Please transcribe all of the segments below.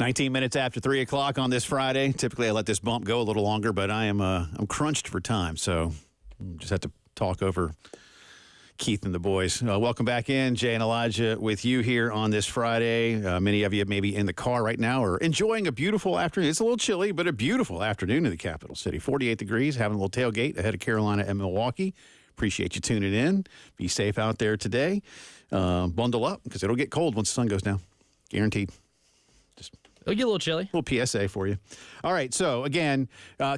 19 minutes after 3 o'clock on this Friday. Typically, I let this bump go a little longer, but I'm crunched for time, so just have to talk over Keith and the boys. Welcome back in. Jay and Elijah with you here on this Friday. Many of you may be in the car right now or enjoying a beautiful afternoon. It's a little chilly, but a beautiful afternoon in the capital city. 48 degrees, having a little tailgate ahead of Carolina and Milwaukee. Appreciate you tuning in. Be safe out there today. Bundle up because it'll get cold once the sun goes down. Guaranteed. It'll get a little chilly. A little PSA for you. All right, so again,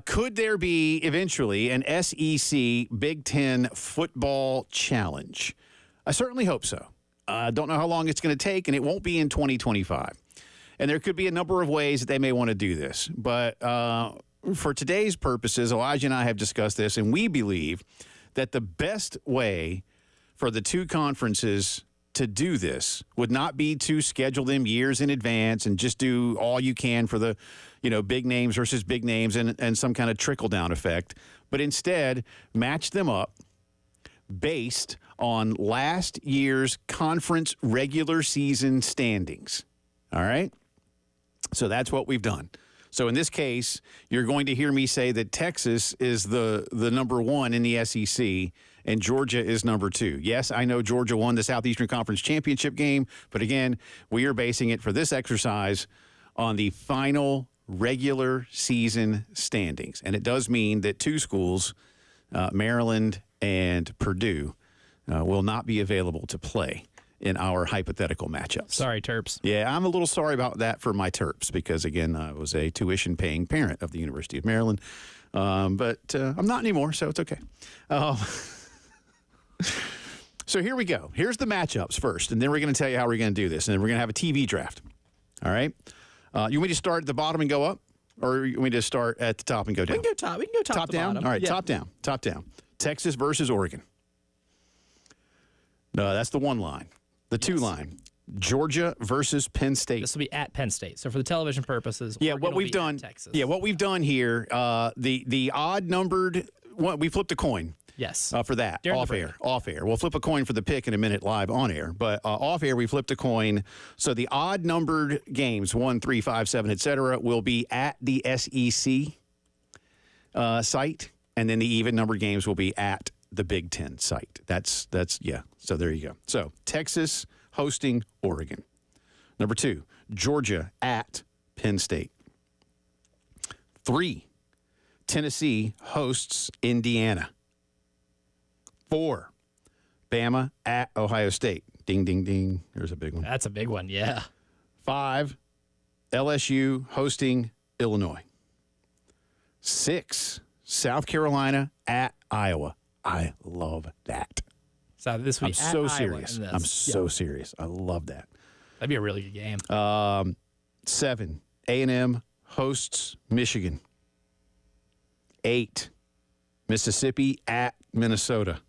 could there be eventually an SEC Big Ten football challenge? I certainly hope so. I don't know how long it's going to take, and it won't be in 2025. And there could be a number of ways that they may want to do this. But for today's purposes, Elijah and I have discussed this, and we believe that the best way for the two conferences to do this would not be to schedule them years in advance and just do all you can for the, big names versus big names and some kind of trickle-down effect, but instead match them up based on last year's conference regular season standings. All right? So that's what we've done. So in this case, you're going to hear me say that Texas is the number one in the SEC and Georgia is number two. Yes, I know Georgia won the Southeastern Conference Championship game, but again, we are basing it for this exercise on the final regular season standings. And it does mean that two schools, Maryland and Purdue, will not be available to play in our hypothetical matchups. Sorry, Terps. Yeah, I'm a little sorry about that for my Terps because, again, I was a tuition-paying parent of the University of Maryland. But I'm not anymore, so it's okay. So here we go. Here's the matchups first, and then we're going to tell you how we're going to do this, and then we're going to have a TV draft. All right? You want me to start at the bottom and go up, or you want me to start at the top and go down? We can go top Top to down? bottom. All right, Yeah. top down. Texas versus Oregon. No, that's the one line. The two line. Georgia versus Penn State. This will be at Penn State. So for the television purposes, Yeah, Oregon what will we've be done. at Texas. Yeah, what we've done here. The odd numbered one. We flipped a coin. Yes. For that. During the Off break. air. Off air. We'll flip a coin for the pick in a minute live on air. But off air, we flipped a coin. So the odd numbered games, 1, 3, 5, 7, et cetera, will be at the SEC site. And then the even numbered games will be at the Big Ten site. That's yeah. So there you go. So Texas hosting Oregon. Number 2, Georgia at Penn State. 3, Tennessee hosts Indiana. 4, Bama at Ohio State. Ding, ding, ding. There's a big one. That's a big one, yeah. 5, LSU hosting Illinois. 6, South Carolina at Iowa. I love that. So this week I'm so serious. I'm so serious. I love that. That'd be a really good game. 7, A&M hosts Michigan. 8, Mississippi at Minnesota.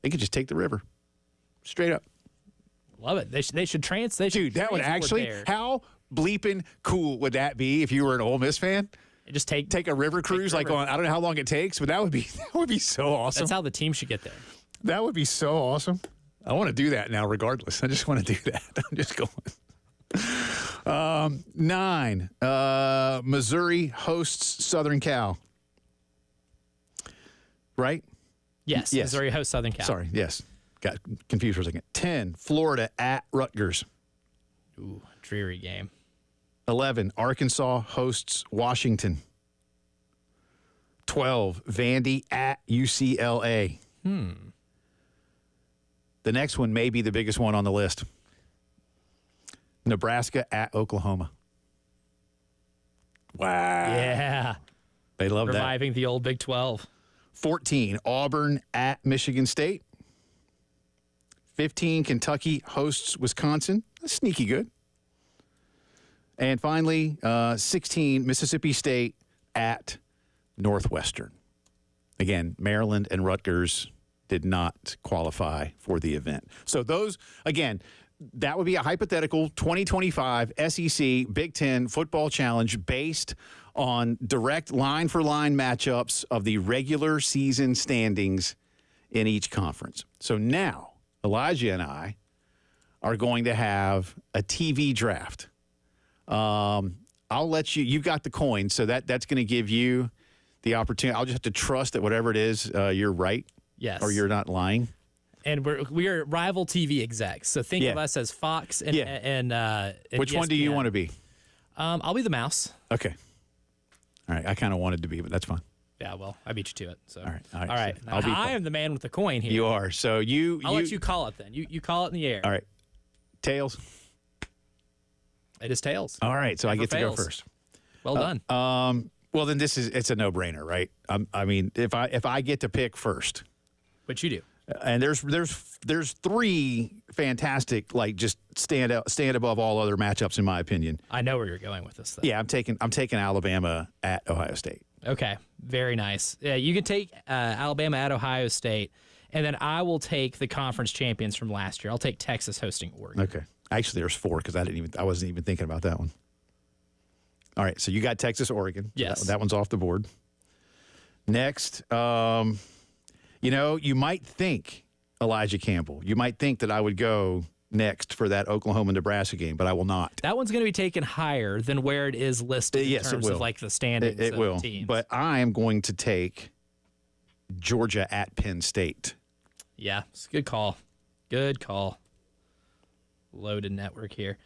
They could just take the river. Straight up. Love it. They should Dude, that would actually, how bleeping cool would that be if you were an Ole Miss fan? Just take a river cruise like on, I don't know how long it takes, but that would be so awesome. That's how the team should get there. That would be so awesome. I want to do that now regardless. I just want to do that. I'm just going. 9, Missouri hosts Southern Cal. Right? Yes. Missouri hosts Southern Cal. Sorry, yes. Got confused for a second. 10, Florida at Rutgers. Ooh, dreary game. 11, Arkansas hosts Washington. 12, Vandy at UCLA. The next one may be the biggest one on the list. Nebraska at Oklahoma. Wow. Yeah. They love that. Reviving the old Big 12. 14, Auburn at Michigan State. 15, Kentucky hosts Wisconsin. That's sneaky good. And finally, 16, Mississippi State at Northwestern. Again, Maryland and Rutgers did not qualify for the event. So those, again, that would be a hypothetical 2025 SEC Big Ten football challenge based on direct line-for-line matchups of the regular season standings in each conference. So now, Elijah and I are going to have a TV draft. I'll let you. You've got the coin, so that's going to give you the opportunity. I'll just have to trust that whatever it is, you're right. Yes. Or you're not lying. And we are rival TV execs, so think of us as Fox and Which ESPN. one do you want to be? I'll be the mouse. Okay. All right. I kind of wanted to be, but that's fine. Yeah, well, I beat you to it. So all right. All right. So I am the man with the coin here. You are. So I'll let you call it then. You call it in the air. All right. Tails. It is tails. All right. So Never I get fails. to go first. Well done. Well, then it's a no-brainer, right? I mean, if I get to pick first, Which you do. and there's three fantastic, like, just stand above all other matchups in my opinion. I know where you're going with this, though. Yeah, I'm taking Alabama at Ohio State. Okay, very nice. Yeah, you can take Alabama at Ohio State, and then I will take the conference champions from last year. I'll take Texas hosting Oregon. Okay. Actually, there's four because I wasn't even thinking about that one. All right, so you got Texas, Oregon. Yes. That one's off the board. Next, you might think Elijah Campbell. You might think that I would go next for that Oklahoma-Nebraska game, but I will not. That one's going to be taken higher than where it is listed in terms of like the standings It of will. teams. But I am going to take Georgia at Penn State. Yeah, it's a good call. Good call. Loaded network here.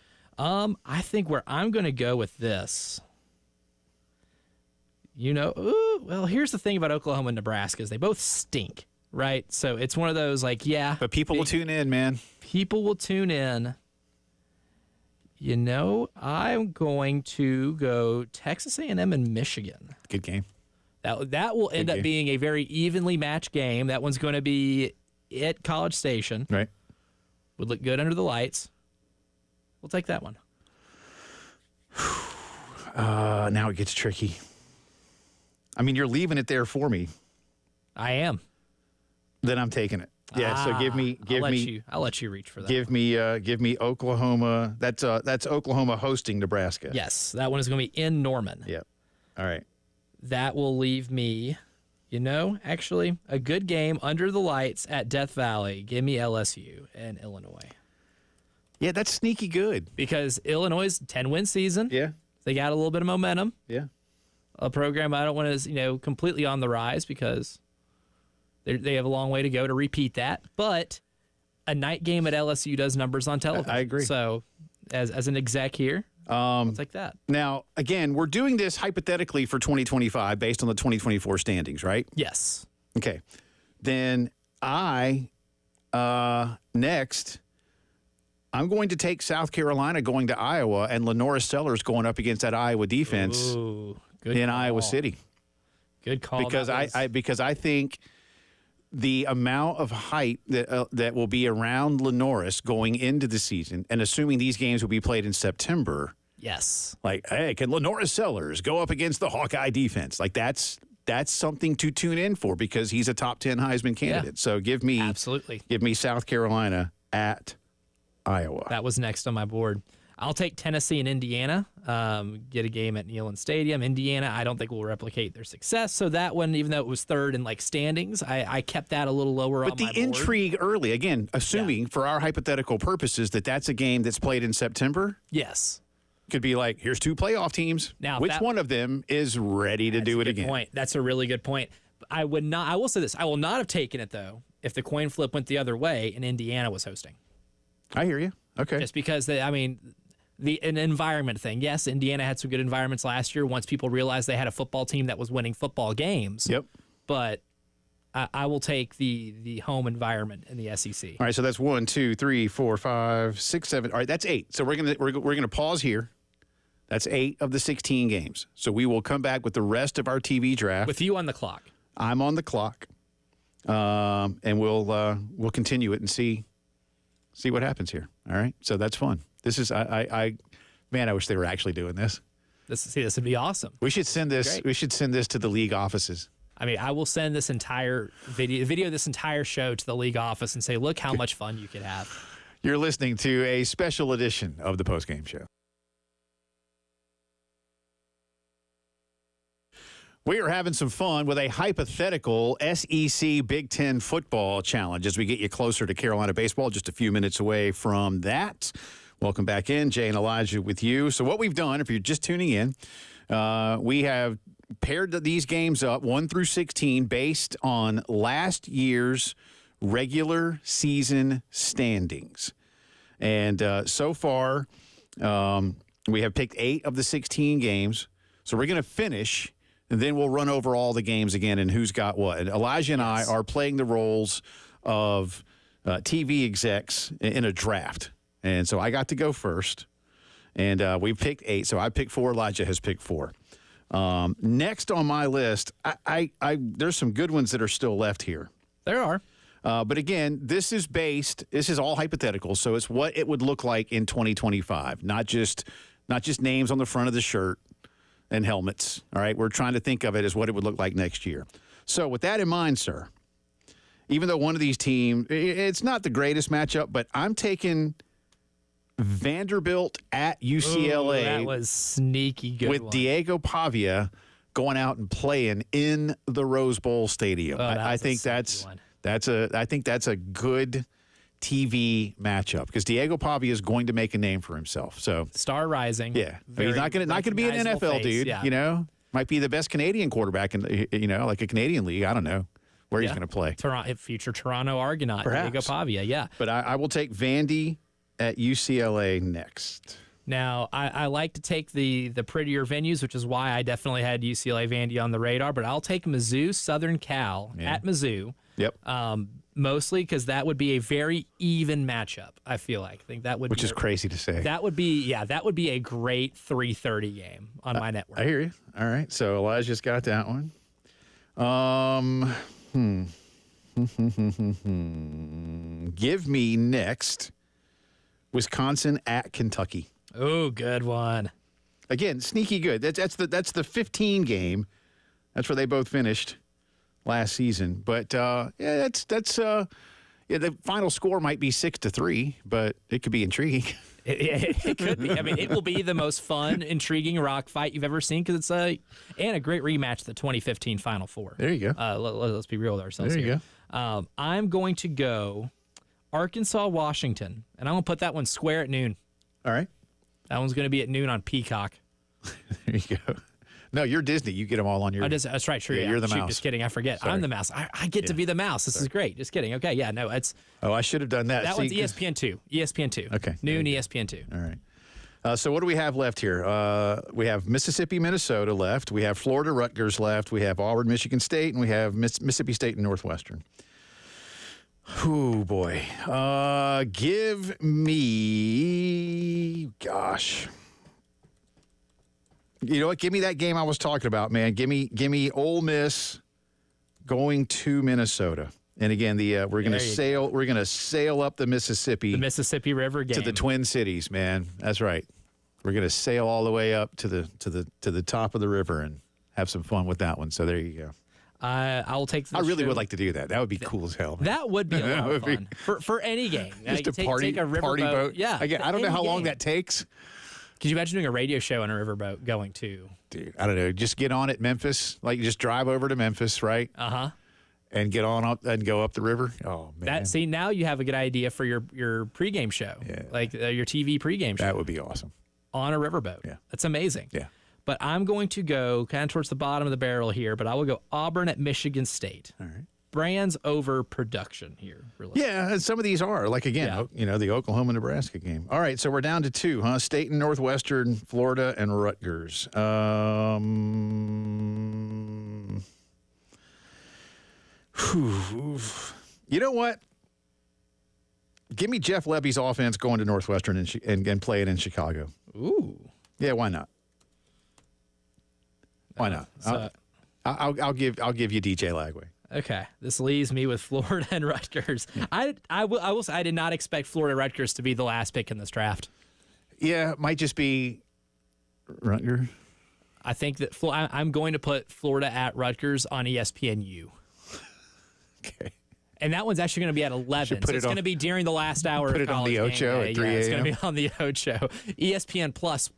I think where I'm going to go with this, well, here's the thing about Oklahoma and Nebraska is they both stink, right? So it's one of those like, yeah. But people will tune in, man. People will tune in. I'm going to go Texas A&M and Michigan. Good game. That will end up being a very evenly matched game. That one's going to be at College Station. Right. Would look good under the lights. We'll take that one. Now it gets tricky. I mean, you're leaving it there for me. I am. Then I'm taking it. Yeah. So I'll let you reach for that. Give me Oklahoma. That's Oklahoma hosting Nebraska. Yes, that one is going to be in Norman. Yep. All right. That will leave me, actually a good game under the lights at Death Valley. Give me LSU and Illinois. Yeah, that's sneaky good. Because Illinois' 10-win season. Yeah. They got a little bit of momentum. Yeah. A program I don't want to, completely on the rise because they have a long way to go to repeat that. But a night game at LSU does numbers on television. I agree. So as an exec here, I'll take that. Now, again, we're doing this hypothetically for 2025 based on the 2024 standings, right? Yes. Okay. Then next, I'm going to take South Carolina going to Iowa and Lenora Sellers going up against that Iowa defense in Iowa City. Good call. Because I think the amount of hype that will be around Lenoris going into the season, and assuming these games will be played in September. Yes. Like, hey, can Lenora Sellers go up against the Hawkeye defense? Like, that's something to tune in for because he's a top 10 Heisman candidate. Yeah. So give me South Carolina at Iowa. That was next on my board. I'll take Tennessee and Indiana. Get a game at Neyland Stadium. Indiana, I don't think will replicate their success. So that one, even though it was third in standings, I kept that a little lower on my board. But the intrigue early, again, assuming for our hypothetical purposes that that's a game that's played in September. Yes. Could be like, here's two playoff teams. Now, which one of them is ready to do it again? Point. That's a really good point. I will say this. I will not have taken it, though, if the coin flip went the other way and Indiana was hosting. I hear you. Okay. Just because, an environment thing. Yes, Indiana had some good environments last year once people realized they had a football team that was winning football games. Yep. But I will take the home environment in the SEC. All right, so that's 1, 2, 3, 4, 5, 6, 7. All right, that's 8. So we're gonna pause here. That's 8 of the 16 games. So we will come back with the rest of our TV draft. With you on the clock. I'm on the clock, and we'll continue it and see what happens here. All right, so that's fun. This is I wish they were actually doing this. This would be awesome. We should send this. Great. We should send this to the league offices. I mean, I will send this entire video this entire show to the league office and say, look how much fun you could have. You're listening to a special edition of the Postgame Show. We are having some fun with a hypothetical SEC Big Ten football challenge as we get you closer to Carolina baseball, just a few minutes away from that. Welcome back in. Jay and Elijah with you. So what we've done, if you're just tuning in, we have paired these games up 1 through 16 based on last year's regular season standings. And so far, we have picked 8 of the 16 games. So we're going to finish, and then we'll run over all the games again and who's got what. And Elijah and I are playing the roles of TV execs in a draft. And so I got to go first. And we picked 8. So I picked 4. Elijah has picked 4. Next on my list, there's some good ones that are still left here. There are. But again, this is all hypothetical. So it's what it would look like in 2025, not just names on the front of the shirt and helmets. All right. We're trying to think of it as what it would look like next year. So with that in mind, sir, even though one of these teams, it's not the greatest matchup, but I'm taking Vanderbilt at UCLA. Ooh, that was sneaky good with one. Diego Pavia going out and playing in the Rose Bowl Stadium. I think that's a good TV matchup because Diego Pavia is going to make a name for himself. So star rising. Yeah, he's not going to be an NFL face, dude. Yeah. You know, might be the best Canadian quarterback in like a Canadian league. I don't know where he's going to play. Future Toronto Argonaut, Perhaps. Diego Pavia. Yeah, but I will take Vandy at UCLA next. Now, I like to take the prettier venues, which is why I definitely had UCLA Vandy on the radar, but I'll take Mizzou, Southern Cal at Mizzou. Yep. Mostly because that would be a very even matchup, I feel like. I think that would Which is crazy to say. That would be a great 3:30 game on my network. I hear you. All right. So Elijah's got that one. Give me next Wisconsin at Kentucky. Oh, good one. Again, sneaky good. That's the 15 game. That's where they both finished last season. But the final score might be 6-3, but it could be intriguing. It could be. I mean, it will be the most fun, intriguing rock fight you've ever seen because it's a great rematch, the 2015 Final Four. There you go. Let's be real with ourselves there you here. Go. I'm going to go Arkansas, Washington, and I'm going to put that one square at noon. All right. That one's going to be at noon on Peacock. There you go. No, you're Disney. You get them all on your. That's right. True. Yeah, you're the mouse. Just kidding. I forget. Sorry. I'm the mouse. I get to be the mouse. This is great. Just kidding. Okay. Yeah. No. It's. Oh, I should have done that. That one's ESPN 2. ESPN 2. Okay. Noon ESPN 2. All right. So what do we have left here? We have Mississippi, Minnesota left. We have Florida, Rutgers left. We have Auburn, Michigan State, and we have Mississippi State and Northwestern. Oh boy. Give me. Gosh. You know what? Give me that game I was talking about, man. Give me Ole Miss going to Minnesota. And again, we're going to sail up the Mississippi River game to the Twin Cities, man. That's right. We're going to sail all the way up to the top of the river and have some fun with that one. So there you go. I will take. I really would like to do that. That would be cool as hell. Man. That would be a lot of fun for any game. Just a party boat. Yeah. Again, I don't know how long that takes. Could you imagine doing a radio show on a riverboat going to? Dude, I don't know. Just get on at Memphis. Like, just drive over to Memphis, right? Uh-huh. And get on up and go up the river. Oh, man. Now you have a good idea for your pregame show. Yeah. Like your TV pregame show. That would be awesome. On a riverboat. Yeah. That's amazing. Yeah. But I'm going to go kind of towards the bottom of the barrel here, but I will go Auburn at Michigan State. All right. Brands over production here. Really. Yeah, and some of these are. Like, again, the Oklahoma-Nebraska game. All right, so we're down to 2, huh? State and Northwestern, Florida, and Rutgers. You know what? Give me Jeff Lebby's offense going to Northwestern and play it in Chicago. Ooh. Yeah, why not? Why not? I'll give you DJ Lagway. Okay, this leaves me with Florida and Rutgers. I will say I did not expect Florida Rutgers to be the last pick in this draft. Yeah, it might just be Rutgers. I think that I'm going to put Florida at Rutgers on ESPNU. Okay. And that one's actually going to be at 11. So it's going to be during the last hour of college Put it on the Ocho at 3 a.m. It's going to be on the Ocho. ESPN Plus,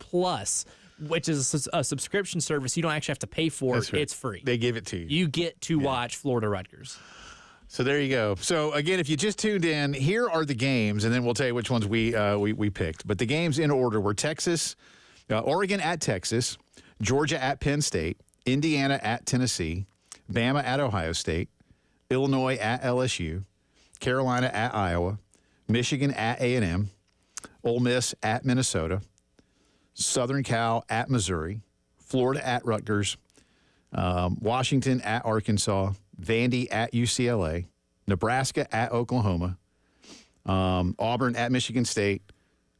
which is a subscription service you don't actually have to pay for. That's right. It's free. They give it to you. You get to watch Florida Rutgers. So there you go. So again, if you just tuned in, here are the games, and then we'll tell you which ones we picked. But the games in order were Oregon at Texas, Georgia at Penn State, Indiana at Tennessee, Bama at Ohio State, Illinois at LSU, Carolina at Iowa, Michigan at A&M, Ole Miss at Minnesota, Southern Cal at Missouri, Florida at Rutgers, Washington at Arkansas, Vandy at UCLA, Nebraska at Oklahoma, Auburn at Michigan State,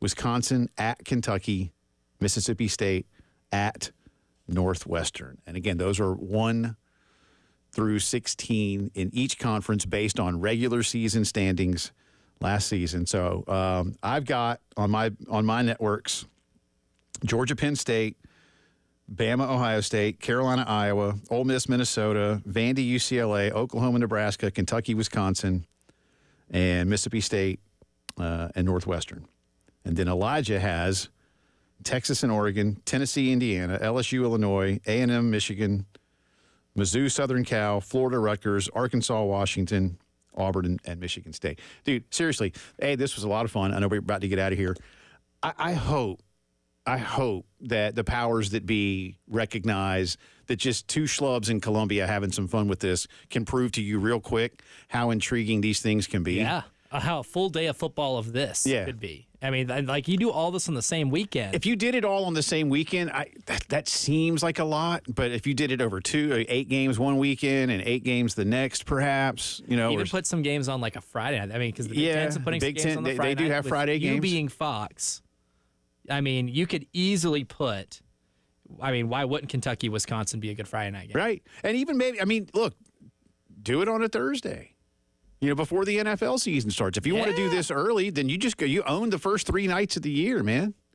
Wisconsin at Kentucky, Mississippi State at Northwestern. And again, those are 1 through 16 in each conference based on regular season standings last season. So I've got on my networks Georgia, Penn State, Bama, Ohio State, Carolina, Iowa, Ole Miss, Minnesota, Vandy, UCLA, Oklahoma, Nebraska, Kentucky, Wisconsin, and Mississippi State and Northwestern. And then Elijah has Texas and Oregon, Tennessee, Indiana, LSU, Illinois, A&M, Michigan, Mizzou, Southern Cal, Florida, Rutgers, Arkansas, Washington, Auburn, and Michigan State. Dude, seriously, hey, this was a lot of fun. I know we're about to get out of here. I hope that the powers that be recognize that just two schlubs in Columbia having some fun with this can prove to you real quick how intriguing these things can be. Yeah, how a full day of football of this could be. I mean, like you do all this on the same weekend. If you did it all on the same weekend, that seems like a lot. But if you did it over 8 games one weekend and 8 games the next, perhaps, even put some games on like a Friday night. I mean, because the Big Ten's putting some games on the Friday night. They do have Friday games. You being Fox, I mean, you could easily put. I mean, why wouldn't Kentucky, Wisconsin be a good Friday night game? Right, and even maybe. I mean, look, do it on a Thursday. Before the NFL season starts. If you want to do this early, then you just go. You own the first 3 nights of the year, man.